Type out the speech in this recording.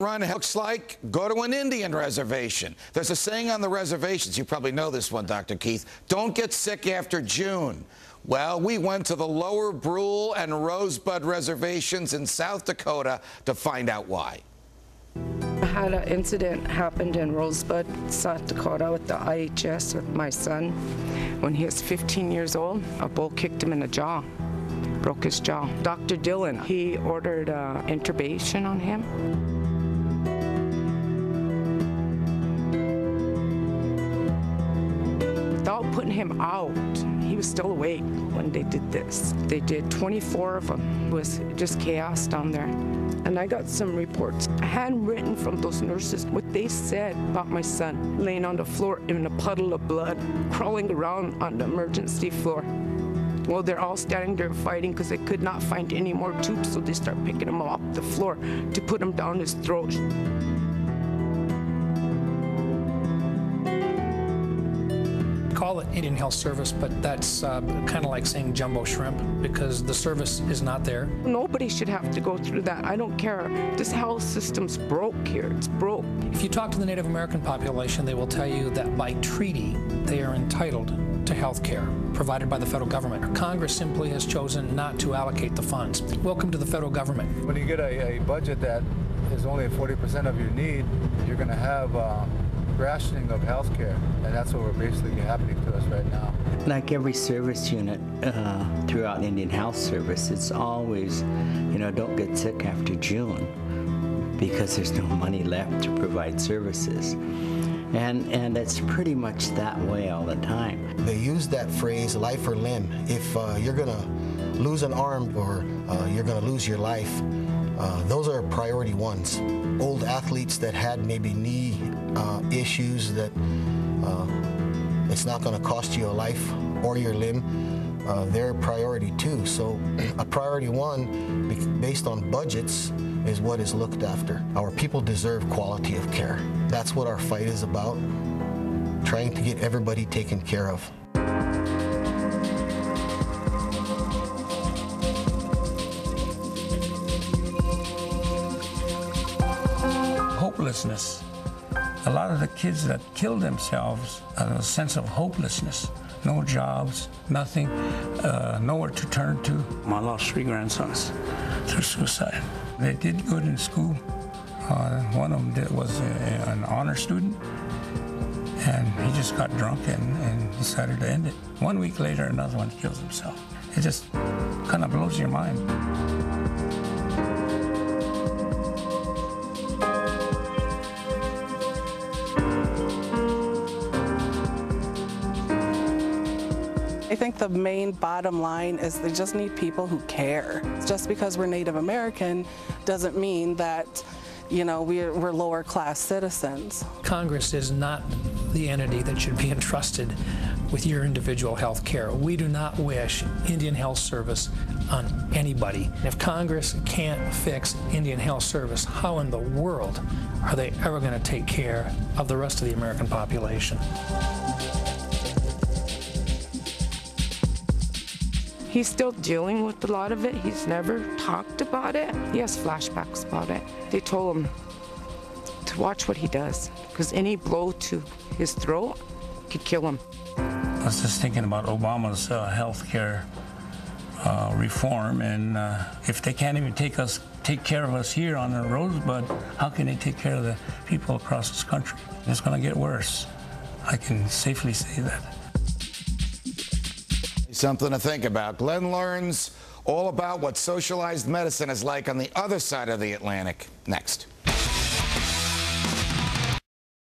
Run looks like go to an Indian reservation. There's a saying on the reservations, you probably know this one, Dr. Keith, don't get sick after June. Well, we went to the Lower Brule and Rosebud reservations in South Dakota to find out why. I had an incident happened in Rosebud, South Dakota with the IHS with my son. When he was 15 years old, a bull kicked him in the jaw, broke his jaw. Dr. Dillon, he ordered intubation on him. Without putting him out, he was still awake when they did this. They did 24 of them. It was just chaos down there. And I got some reports, handwritten from those nurses, what they said about my son laying on the floor in a puddle of blood, crawling around on the emergency floor. Well, they're all standing there fighting because they could not find any more tubes, so they start picking him off the floor to put him down his throat. Call it Indian Health Service, but that's kind of like saying jumbo shrimp because the service is not there. Nobody should have to go through that. I don't care. This health system's broke here. It's broke. If you talk to the Native American population, they will tell you that by treaty, they are entitled to health care provided by the federal government. Congress simply has chosen not to allocate the funds. Welcome to the federal government. When you get a budget that is only 40% of your need, you're going to have rationing of health care, and that's what we're basically happening to us right now. Like every service unit throughout Indian Health Service, it's always, don't get sick after June because there's no money left to provide services. And it's pretty much that way all the time. They use that phrase, life or limb. If you're going to lose an arm or you're going to lose your life, those are priority ones. Old athletes that had maybe knee issues that it's not going to cost you a life or your limb, they're priority too. So a priority one, based on budgets, is what is looked after. Our people deserve quality of care. That's what our fight is about, trying to get everybody taken care of. Hopelessness. A lot of the kids that kill themselves have a sense of hopelessness. No jobs, nothing, nowhere to turn to. I lost 3 grandsons through suicide. They did good in school. One of them was an honor student, and he just got drunk and decided to end it. 1 week later, another one kills himself. It just kind of blows your mind. I think the main bottom line is they just need people who care. Just because we're Native American doesn't mean that, we're lower class citizens. Congress is not the entity that should be entrusted with your individual health care. We do not wish Indian Health Service on anybody. If Congress can't fix Indian Health Service, how in the world are they ever going to take care of the rest of the American population? He's still dealing with a lot of it. He's never talked about it. He has flashbacks about it. They told him to watch what he does, because any blow to his throat could kill him. I was just thinking about Obama's health care reform, and if they can't even take care of us here on the Rosebud, how can they take care of the people across this country? It's going to get worse. I can safely say that. Something to think about. Glenn learns all about what socialized medicine is like on the other side of the Atlantic next.